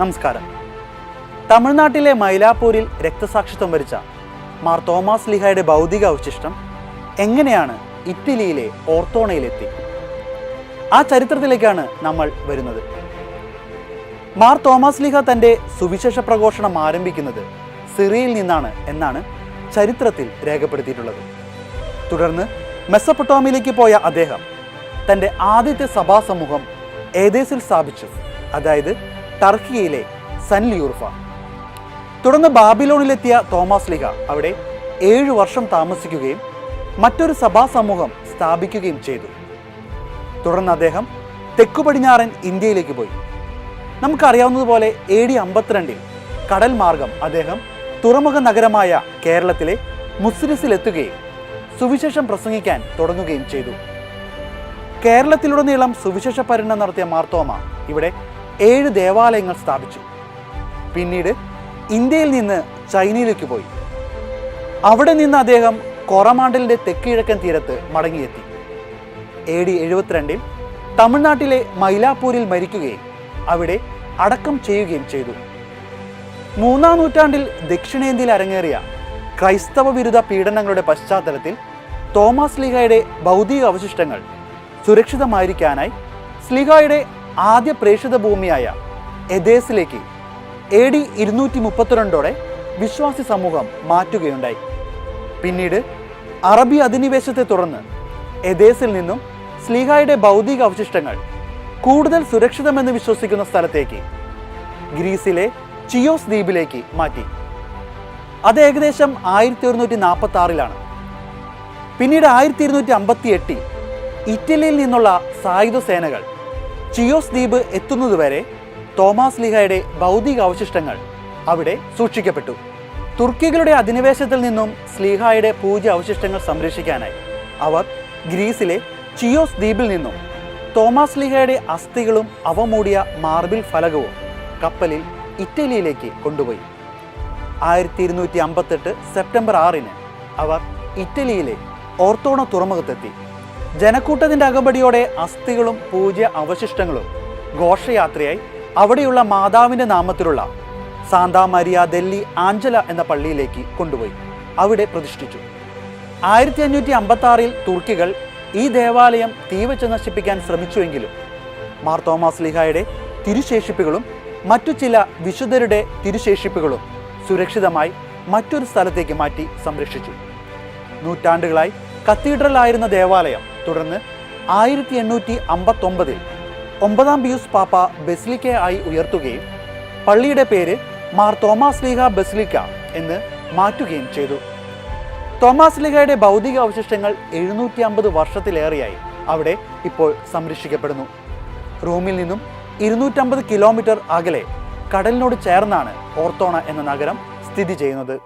നമസ്കാരം. തമിഴ്നാട്ടിലെ മൈലാപ്പൂരിൽ രക്തസാക്ഷിത്വം വരിച്ച മാർ തോമാസ് ലീഹായുടെ ഭൗതിക അവശിഷ്ടം എങ്ങനെയാണ് ഇറ്റലിയിലെ ഓർത്തോണയിലെത്തി? ആ ചരിത്രത്തിലേക്കാണ് നമ്മൾ വരുന്നത്. മാർ തോമാസ് ലീഹ തൻ്റെ സുവിശേഷ പ്രഘോഷണം ആരംഭിക്കുന്നത് സിറിയയിൽ നിന്നാണ് എന്നാണ് ചരിത്രത്തിൽ രേഖപ്പെടുത്തിയിട്ടുള്ളത്. തുടർന്ന് മെസ്സപ്പൊട്ടോമിയയിലേക്ക് പോയ അദ്ദേഹം തൻ്റെ ആദ്യത്തെ സഭാ സമൂഹം ഏതേസിൽ സ്ഥാപിച്ചു, അതായത് ടർക്കിയിലെ സൻലിയൂർഫ. തുടർന്ന് ബാബിലോണിലെത്തിയ തോമാസ് ലീഹ അവിടെ 7 വർഷം താമസിക്കുകയും മറ്റൊരു സഭാ സമൂഹം സ്ഥാപിക്കുകയും ചെയ്തു. തുടർന്ന് അദ്ദേഹം തെക്കു പടിഞ്ഞാറൻ ഇന്ത്യയിലേക്ക് പോയി. നമുക്കറിയാവുന്നതുപോലെ AD 52 കടൽ മാർഗം അദ്ദേഹം തുറമുഖ നഗരമായ കേരളത്തിലെ മുസിരിസിലെത്തുകയും സുവിശേഷം പ്രസംഗിക്കാൻ തുടങ്ങുകയും ചെയ്തു. കേരളത്തിലുടനീളം സുവിശേഷ പര്യടനം നടത്തിയ മാർത്തോമ ഇവിടെ 7 ദേവാലയങ്ങൾ സ്ഥാപിച്ചു. പിന്നീട് ഇന്ത്യയിൽ നിന്ന് ചൈനയിലേക്ക് പോയി. അവിടെ നിന്ന് അദ്ദേഹം കൊറമാണ്ടലിൻ്റെ തെക്കിഴക്കൻ തീരത്ത് മടങ്ങിയെത്തി. AD 72 തമിഴ്നാട്ടിലെ മൈലാപ്പൂരിൽ മരിക്കുകയും അവിടെ അടക്കം ചെയ്യുകയും ചെയ്തു. 3-ാം നൂറ്റാണ്ടിൽ ദക്ഷിണേന്ത്യയിൽ അരങ്ങേറിയ ക്രൈസ്തവ വിരുദ്ധ പീഡനങ്ങളുടെ പശ്ചാത്തലത്തിൽ തോമാസ് ലീഹായുടെ ഭൗതിക അവശിഷ്ടങ്ങൾ സുരക്ഷിതമായിരിക്കാനായി സ്ലീഹായുടെ ആദ്യ പ്രേക്ഷിത ഭൂമിയായ എഥേസിലേക്ക് AD 232 വിശ്വാസി സമൂഹം മാറ്റുകയുണ്ടായി. പിന്നീട് അറബി അധിനിവേശത്തെ തുടർന്ന് എഥേസിൽ നിന്നും സ്ലീഹായുടെ ഭൗതിക അവശിഷ്ടങ്ങൾ കൂടുതൽ സുരക്ഷിതമെന്ന് വിശ്വസിക്കുന്ന സ്ഥലത്തേക്ക് ഗ്രീസിലെ ചിയോസ് ദ്വീപിലേക്ക് മാറ്റി. അത് ഏകദേശം 1146 പിന്നീട് 1258 ഇറ്റലിയിൽ നിന്നുള്ള സായുധ സേനകൾ ചിയോസ് ദ്വീപ് എത്തുന്നതുവരെ തോമാസ് ലീഹായുടെ ഭൗതിക അവശിഷ്ടങ്ങൾ അവിടെ സൂക്ഷിക്കപ്പെട്ടു. തുർക്കികളുടെ അധിനിവേശത്തിൽ നിന്നും സ്ലീഹായുടെ പൂജ്യ അവശിഷ്ടങ്ങൾ സംരക്ഷിക്കാനായി അവർ ഗ്രീസിലെ ചിയോസ് ദ്വീപിൽ നിന്നും തോമാസ് ലീഹായുടെ അസ്ഥികളും അവ മൂടിയ മാർബിൾ ഫലകവും കപ്പലിൽ ഇറ്റലിയിലേക്ക് കൊണ്ടുപോയി. 1258 സെപ്റ്റംബർ 6 അവർ ഇറ്റലിയിലെ ഓർത്തോണ തുറമുഖത്തെത്തി. ജനക്കൂട്ടത്തിൻ്റെ അകമ്പടിയോടെ അസ്ഥികളും പൂജ്യ അവശിഷ്ടങ്ങളും ഘോഷയാത്രയായി അവിടെയുള്ള മാതാവിൻ്റെ നാമത്തിലുള്ള സാന്താ മരിയ ദെല്ലി ആഞ്ചല എന്ന പള്ളിയിലേക്ക് കൊണ്ടുപോയി അവിടെ പ്രതിഷ്ഠിച്ചു. 1556 തുർക്കികൾ ഈ ദേവാലയം തീവച്ച് നശിപ്പിക്കാൻ ശ്രമിച്ചുവെങ്കിലും മാർ തോമാസ് ലീഹായുടെ തിരുശേഷിപ്പുകളും മറ്റു ചില വിശുദ്ധരുടെ തിരുശേഷിപ്പുകളും സുരക്ഷിതമായി മറ്റൊരു സ്ഥലത്തേക്ക് മാറ്റി സംരക്ഷിച്ചു. നൂറ്റാണ്ടുകളായി കത്തീഡ്രൽ ആയിരുന്ന ദേവാലയം തുടർന്ന് 1859 9-ാം പിയൂസ് പാപ്പ ബസിലിക്ക ആയി ഉയർത്തുകയും പള്ളിയുടെ പേര് മാർ തോമാസ് ലീഹ ബസിലിക്ക എന്ന് മാറ്റുകയും ചെയ്തു. തോമാസ് ലീഹയുടെ ഭൗതിക അവശിഷ്ടങ്ങൾ 750 വർഷത്തിലേറെയായി അവിടെ ഇപ്പോൾ സംരക്ഷിക്കപ്പെടുന്നു. റോമിൽ നിന്നും 250 കിലോമീറ്റർ അകലെ കടലിനോട് ചേർന്നാണ് ഓർത്തോണ എന്ന നഗരം സ്ഥിതി ചെയ്യുന്നത്.